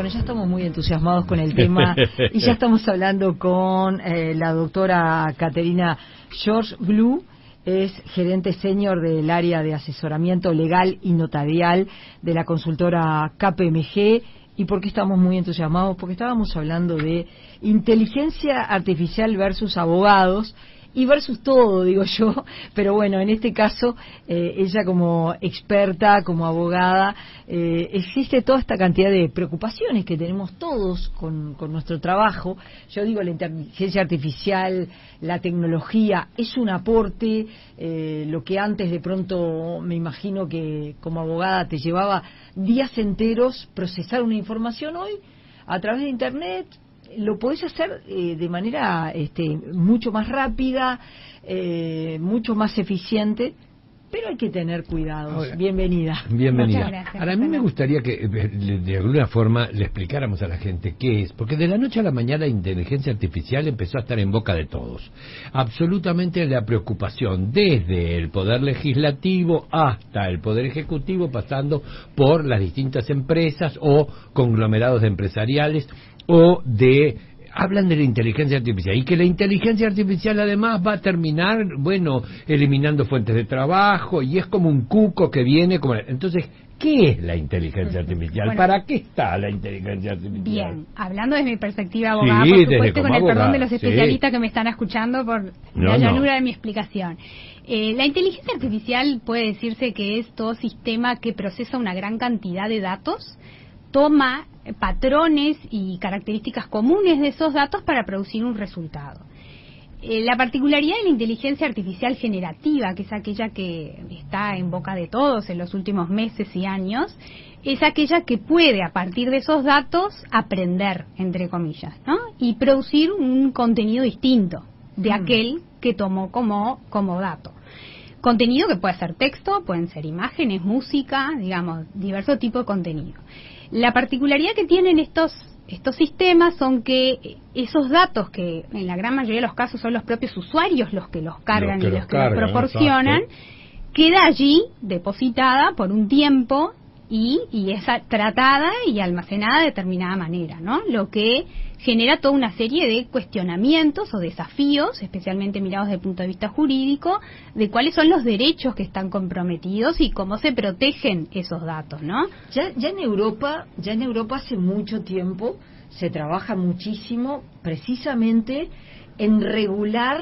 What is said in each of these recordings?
Bueno, ya estamos muy entusiasmados con el tema y ya estamos hablando con la doctora Caterina George Blue. Es gerente senior del área de asesoramiento legal y notarial de la consultora KPMG. ¿Y por qué estamos muy entusiasmados? Porque estábamos hablando de inteligencia artificial versus abogados y versus todo, digo yo, pero bueno, en este caso, ella como experta, como abogada, existe toda esta cantidad de preocupaciones que tenemos todos con nuestro trabajo. Yo digo, la inteligencia artificial, la tecnología, es un aporte, lo que antes de pronto me imagino que como abogada te llevaba días enteros procesar una información, hoy a través de Internet lo podés hacer de manera mucho más rápida, mucho más eficiente, pero hay que tener cuidado. Ahora, bienvenida. Bienvenida. Gracias, Ahora, a mí me gustaría que de alguna forma le explicáramos a la gente qué es, porque de la noche a la mañana la inteligencia artificial empezó a estar en boca de todos. Absolutamente la preocupación desde el poder legislativo hasta el poder ejecutivo, pasando por las distintas empresas o conglomerados empresariales o hablan de la inteligencia artificial y que la inteligencia artificial además va a terminar, bueno, eliminando fuentes de trabajo y es como un cuco que viene como... Entonces, ¿qué es la inteligencia artificial? Bueno, ¿para qué está la inteligencia artificial? Bien, hablando desde mi perspectiva abogada, Sí, por desde supuesto, como con el abogada, perdón de los sí. especialistas que me están escuchando por la llanura de mi explicación. La inteligencia artificial puede decirse que es todo sistema que procesa una gran cantidad de datos, toma patrones y características comunes de esos datos para producir un resultado. La particularidad de la inteligencia artificial generativa, que es aquella que está en boca de todos en los últimos meses y años, es aquella que puede, a partir de esos datos, aprender, entre comillas, ¿no? Y producir un contenido distinto de aquel que tomó como dato. Contenido que puede ser texto, pueden ser imágenes, música, digamos, diversos tipos de contenido. La particularidad que tienen estos sistemas son que esos datos, que en la gran mayoría de los casos son los propios usuarios los que los cargan y los que los proporcionan, queda allí depositada por un tiempo y es tratada y almacenada de determinada manera, ¿no? Lo que genera toda una serie de cuestionamientos o desafíos, especialmente mirados desde el punto de vista jurídico, de cuáles son los derechos que están comprometidos y cómo se protegen esos datos, ¿no? Ya en Europa hace mucho tiempo se trabaja muchísimo precisamente en regular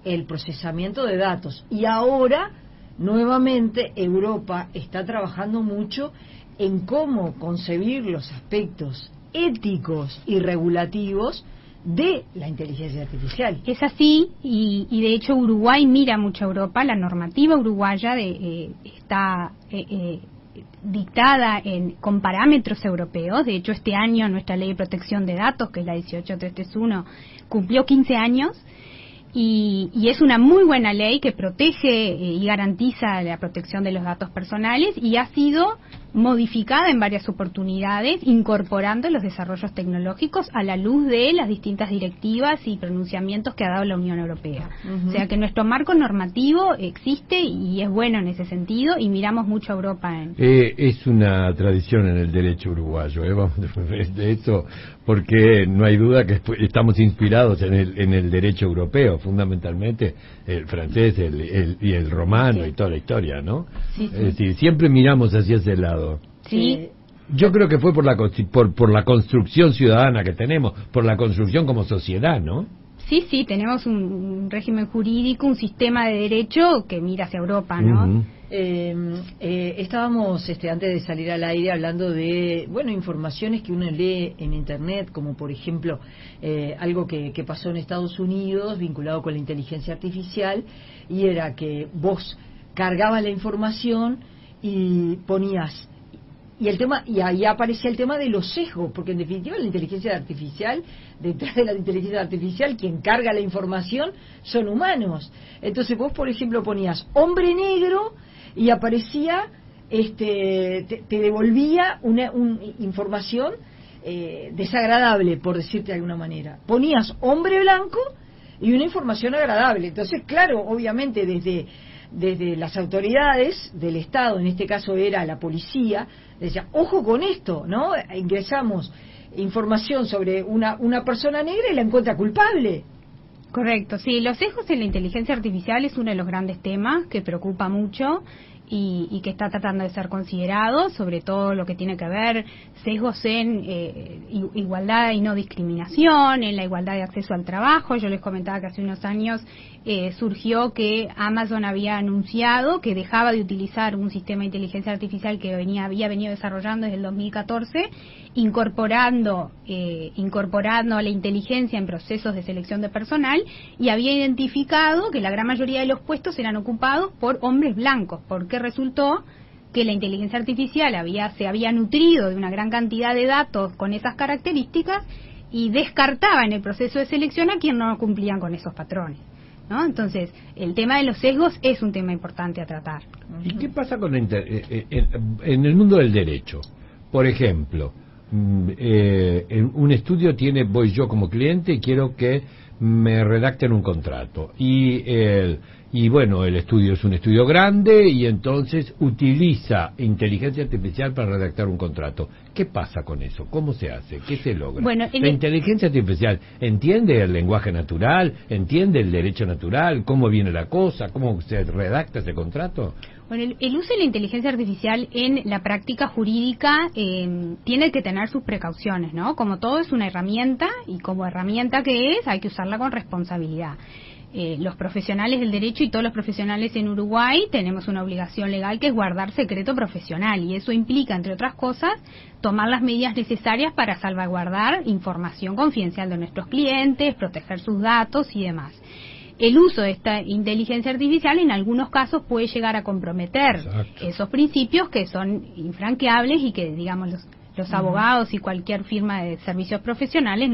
el procesamiento de datos, y ahora nuevamente Europa está trabajando mucho en cómo concebir los aspectos éticos y regulativos de la inteligencia artificial. Es así, y de hecho Uruguay mira mucho a Europa. La normativa uruguaya está dictada con parámetros europeos. De hecho, este año nuestra ley de protección de datos, que es la 18331, cumplió 15 años. Y es una muy buena ley que protege y garantiza la protección de los datos personales, y ha sido modificada en varias oportunidades, incorporando los desarrollos tecnológicos a la luz de las distintas directivas y pronunciamientos que ha dado la Unión Europea. O sea que nuestro marco normativo existe y es bueno en ese sentido, y miramos mucho a Europa. Es una tradición en el derecho uruguayo, vamos de eso, porque no hay duda que estamos inspirados en el derecho europeo, fundamentalmente el francés y el romano, y toda la historia, ¿no? Sí, sí. Es decir, siempre miramos hacia ese lado. Sí. Yo creo que fue por la construcción ciudadana que tenemos, por la construcción como sociedad, ¿no? Sí, tenemos un régimen jurídico, un sistema de derecho que mira hacia Europa, ¿no? Estábamos antes de salir al aire hablando de informaciones que uno lee en Internet, como por ejemplo algo que pasó en Estados Unidos vinculado con la inteligencia artificial, y era que vos cargabas la información y ponías, y ahí aparecía el tema de los sesgos, porque en definitiva la inteligencia artificial, detrás de la inteligencia artificial, quien carga la información son humanos. Entonces vos, por ejemplo, ponías hombre negro y aparecía, te devolvía una información desagradable, por decirte de alguna manera. Ponías hombre blanco y una información agradable. Entonces, claro, obviamente desde desde las autoridades del Estado, en este caso era la policía, decía, ojo con esto, ¿no? Ingresamos información sobre una persona negra y la encuentra culpable. Correcto, sí, los sesgos en la inteligencia artificial es uno de los grandes temas que preocupa mucho y que está tratando de ser considerado, sobre todo lo que tiene que ver sesgos en igualdad y no discriminación, en la igualdad de acceso al trabajo. Yo les comentaba que hace unos años surgió que Amazon había anunciado que dejaba de utilizar un sistema de inteligencia artificial que había venido desarrollando desde el 2014, incorporando a la inteligencia en procesos de selección de personal, y había identificado que la gran mayoría de los puestos eran ocupados por hombres blancos, porque resultó que la inteligencia artificial se había nutrido de una gran cantidad de datos con esas características y descartaba en el proceso de selección a quien no cumplían con esos patrones, ¿no? Entonces, el tema de los sesgos es un tema importante a tratar. ¿Y qué pasa con en el mundo del derecho? Por ejemplo, en un estudio voy yo como cliente y quiero que me redacten un contrato. Y bueno, el estudio es un estudio grande y entonces utiliza inteligencia artificial para redactar un contrato. ¿Qué pasa con eso? ¿Cómo se hace? ¿Qué se logra? Bueno, ¿La inteligencia artificial entiende el lenguaje natural? ¿Entiende el derecho natural? ¿Cómo viene la cosa? ¿Cómo se redacta ese contrato? Bueno, el uso de la inteligencia artificial en la práctica jurídica tiene que tener sus precauciones, ¿no? Como todo es una herramienta, y como herramienta que es, hay que usarla con responsabilidad. Los profesionales del derecho y todos los profesionales en Uruguay tenemos una obligación legal que es guardar secreto profesional, y eso implica, entre otras cosas, tomar las medidas necesarias para salvaguardar información confidencial de nuestros clientes, proteger sus datos y demás. El uso de esta inteligencia artificial en algunos casos puede llegar a comprometer esos principios que son infranqueables y que, digamos, los abogados y cualquier firma de servicios profesionales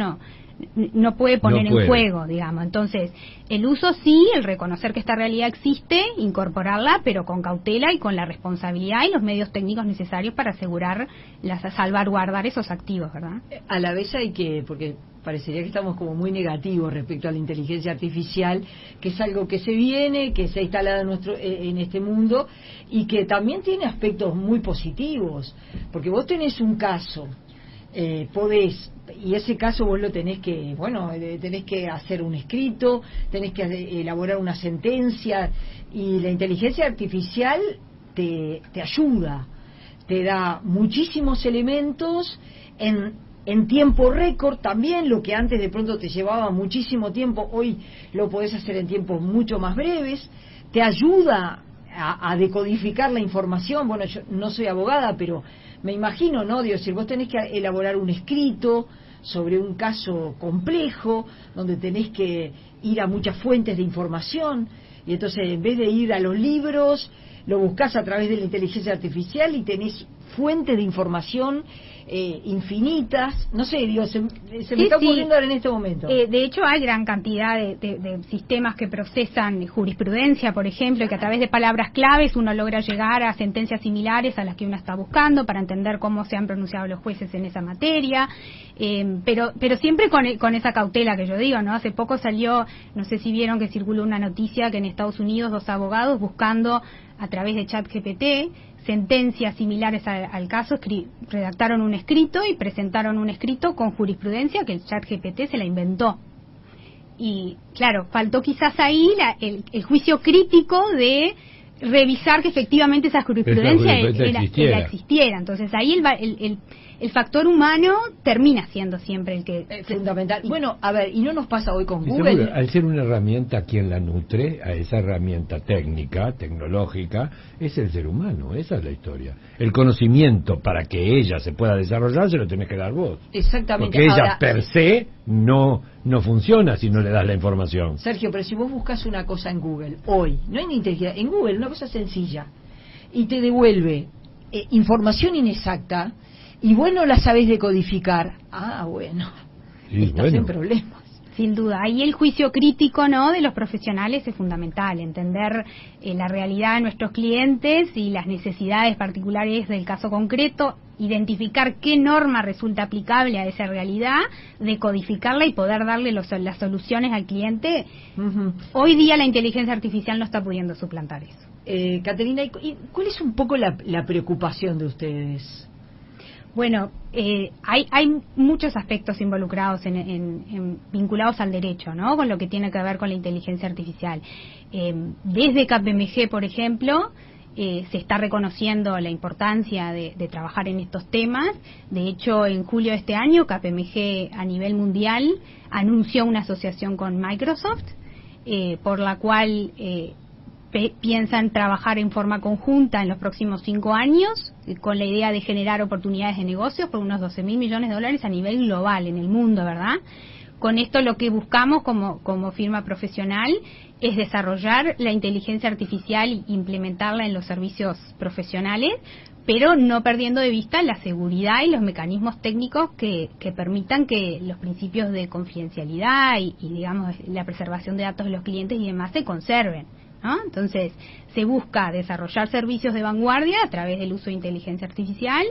no puede poner en juego, digamos. Entonces, el uso sí, el reconocer que esta realidad existe, incorporarla, pero con cautela y con la responsabilidad y los medios técnicos necesarios para asegurar, salvaguardar esos activos, ¿verdad? A la vez hay que, porque parecería que estamos como muy negativos respecto a la inteligencia artificial, que es algo que se viene, que se ha instalado en este mundo y que también tiene aspectos muy positivos, porque vos tenés un caso, podés, y ese caso vos lo tenés que, tenés que hacer un escrito, tenés que elaborar una sentencia, y la inteligencia artificial te ayuda, te da muchísimos elementos en tiempo récord también. Lo que antes de pronto te llevaba muchísimo tiempo, hoy lo podés hacer en tiempos mucho más breves, te ayuda a decodificar la información. Bueno, yo no soy abogada, pero me imagino, ¿no? Digo, si vos tenés que elaborar un escrito sobre un caso complejo, donde tenés que ir a muchas fuentes de información, y entonces en vez de ir a los libros, lo buscás a través de la inteligencia artificial y tenés fuentes de información infinitas. No sé, digo, se me está ocurriendo ahora en este momento. De hecho, hay gran cantidad de sistemas que procesan jurisprudencia, por ejemplo, que a través de palabras claves uno logra llegar a sentencias similares a las que uno está buscando para entender cómo se han pronunciado los jueces en esa materia, pero siempre con esa cautela que yo digo, ¿no? Hace poco salió, no sé si vieron que circuló una noticia que en Estados Unidos 2 abogados buscando a través de ChatGPT sentencias similares al caso, redactaron un escrito y presentaron un escrito con jurisprudencia que el ChatGPT se la inventó. Y claro, faltó quizás ahí el juicio crítico de revisar que efectivamente esa jurisprudencia existiera. Entonces ahí el factor humano termina siendo siempre el que fundamental. Bueno, a ver, ¿y no nos pasa hoy con Google? Seguro, al ser una herramienta, quien la nutre, a esa herramienta tecnológica, es el ser humano. Esa es la historia. El conocimiento, para que ella se pueda desarrollar, se lo tenés que dar vos. Exactamente. Porque ella per se no funciona si no le das la información. Sergio, pero si vos buscas una cosa en Google hoy, no hay inteligencia, en Google una cosa sencilla, y te devuelve información inexacta, y vos no la sabés decodificar, bueno, estás en problemas. Sin duda, ahí el juicio crítico, ¿no?, de los profesionales es fundamental, entender la realidad de nuestros clientes y las necesidades particulares del caso concreto, identificar qué norma resulta aplicable a esa realidad, decodificarla y poder darle las soluciones al cliente. Hoy día la inteligencia artificial no está pudiendo suplantar eso. Caterina, ¿y cuál es un poco la preocupación de ustedes? Bueno, hay muchos aspectos involucrados vinculados al derecho, ¿no? Con lo que tiene que ver con la inteligencia artificial. Desde KPMG, por ejemplo, se está reconociendo la importancia de trabajar en estos temas. De hecho, en julio de este año, KPMG a nivel mundial anunció una asociación con Microsoft, por la cual piensan trabajar en forma conjunta en los próximos 5 años, con la idea de generar oportunidades de negocios por unos $12.000 millones a nivel global en el mundo, ¿verdad? Con esto lo que buscamos como firma profesional es desarrollar la inteligencia artificial e implementarla en los servicios profesionales, pero no perdiendo de vista la seguridad y los mecanismos técnicos que permitan que los principios de confidencialidad y digamos la preservación de datos de los clientes y demás se conserven, ¿no? Entonces, se busca desarrollar servicios de vanguardia a través del uso de inteligencia artificial,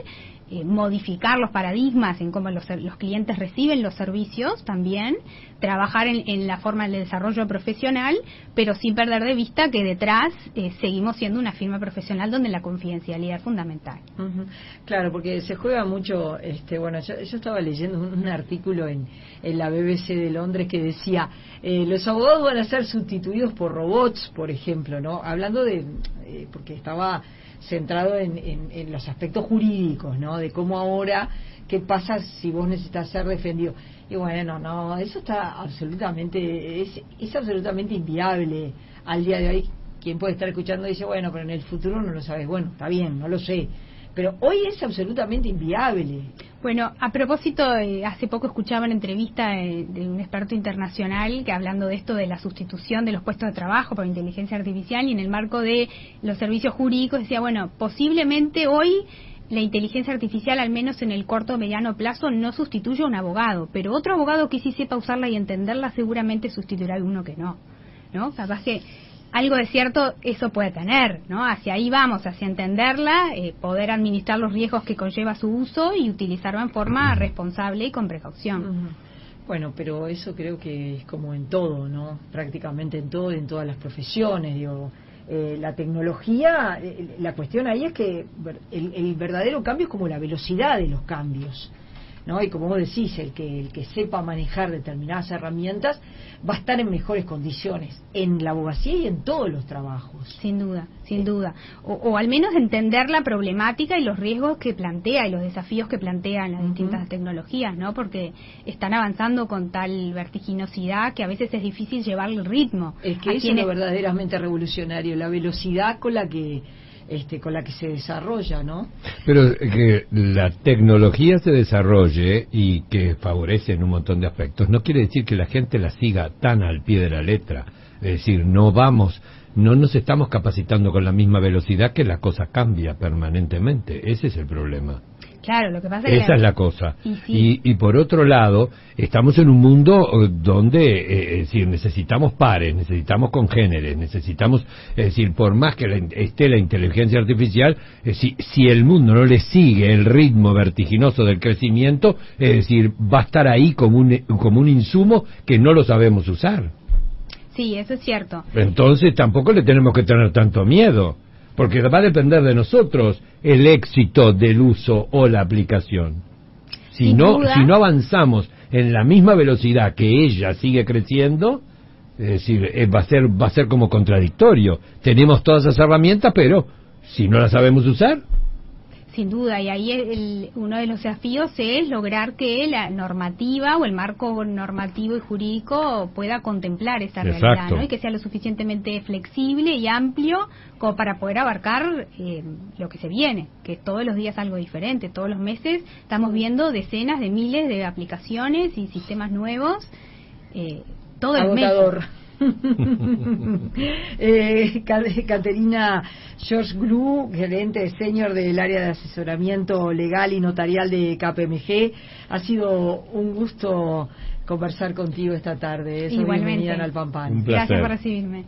modificar los paradigmas en cómo los clientes reciben los servicios también, trabajar en la forma de desarrollo profesional, pero sin perder de vista que detrás seguimos siendo una firma profesional donde la confidencialidad es fundamental. Uh-huh. Claro, porque se juega mucho, bueno, yo estaba leyendo un artículo en la BBC de Londres que decía, los abogados van a ser sustituidos por robots, por ejemplo, ¿no? Hablando porque estaba centrado en los aspectos jurídicos, ¿no? De cómo ahora, qué pasa si vos necesitas ser defendido. Y bueno, no, eso está absolutamente, es absolutamente inviable al día de hoy. Quien puede estar escuchando dice, bueno, pero en el futuro no lo sabes. Bueno, está bien, no lo sé. Pero hoy es absolutamente inviable. Bueno, a propósito, hace poco escuchaba una entrevista de un experto internacional que hablando de esto de la sustitución de los puestos de trabajo por inteligencia artificial y en el marco de los servicios jurídicos decía, bueno, posiblemente hoy la inteligencia artificial, al menos en el corto o mediano plazo, no sustituye a un abogado, pero otro abogado que sí sepa usarla y entenderla seguramente sustituirá a uno que no, ¿no? Capaz que algo de cierto eso puede tener, ¿no? Hacia ahí vamos, hacia entenderla, poder administrar los riesgos que conlleva su uso y utilizarlo en forma responsable y con precaución. Uh-huh. Bueno, pero eso creo que es como en todo, ¿no? Prácticamente en todo, en todas las profesiones, digo. La tecnología, la cuestión ahí es que el verdadero cambio es como la velocidad de los cambios, ¿no? Y como vos decís, el que sepa manejar determinadas herramientas va a estar en mejores condiciones en la abogacía y en todos los trabajos. Sin duda, sin duda. O al menos entender la problemática y los riesgos que plantea y los desafíos que plantean las distintas tecnologías, ¿no? Porque están avanzando con tal vertiginosidad que a veces es difícil llevar el ritmo. Es que eso es lo verdaderamente revolucionario, la velocidad con la que se desarrolla, ¿no? Pero que la tecnología se desarrolle y que favorece en un montón de aspectos no quiere decir que la gente la siga tan al pie de la letra. Es decir, no nos estamos capacitando con la misma velocidad que la cosa cambia permanentemente. Ese es el problema. Claro, lo que pasa es esa es la cosa. Sí. Y por otro lado, estamos en un mundo donde es decir, necesitamos pares, necesitamos congéneres, necesitamos, es decir, por más que esté la inteligencia artificial, si el mundo no le sigue el ritmo vertiginoso del crecimiento, es decir, va a estar ahí como un insumo que no lo sabemos usar. Sí, eso es cierto. Entonces tampoco le tenemos que tener tanto miedo, porque va a depender de nosotros el éxito del uso o la aplicación. Si no avanzamos en la misma velocidad que ella sigue creciendo, es decir, va a ser como contradictorio. Tenemos todas esas herramientas, pero si no las sabemos usar. Sin duda, y ahí uno de los desafíos es lograr que la normativa o el marco normativo y jurídico pueda contemplar esa realidad, ¿no? Y que sea lo suficientemente flexible y amplio como para poder abarcar lo que se viene, que todos los días algo diferente, todos los meses estamos viendo decenas de miles de aplicaciones y sistemas nuevos, todo el mes. Caterina George-Glue, gerente senior del área de asesoramiento legal y notarial de KPMG, ha sido un gusto conversar contigo esta tarde. Igualmente. Bienvenida en Alpampan. Gracias por recibirme.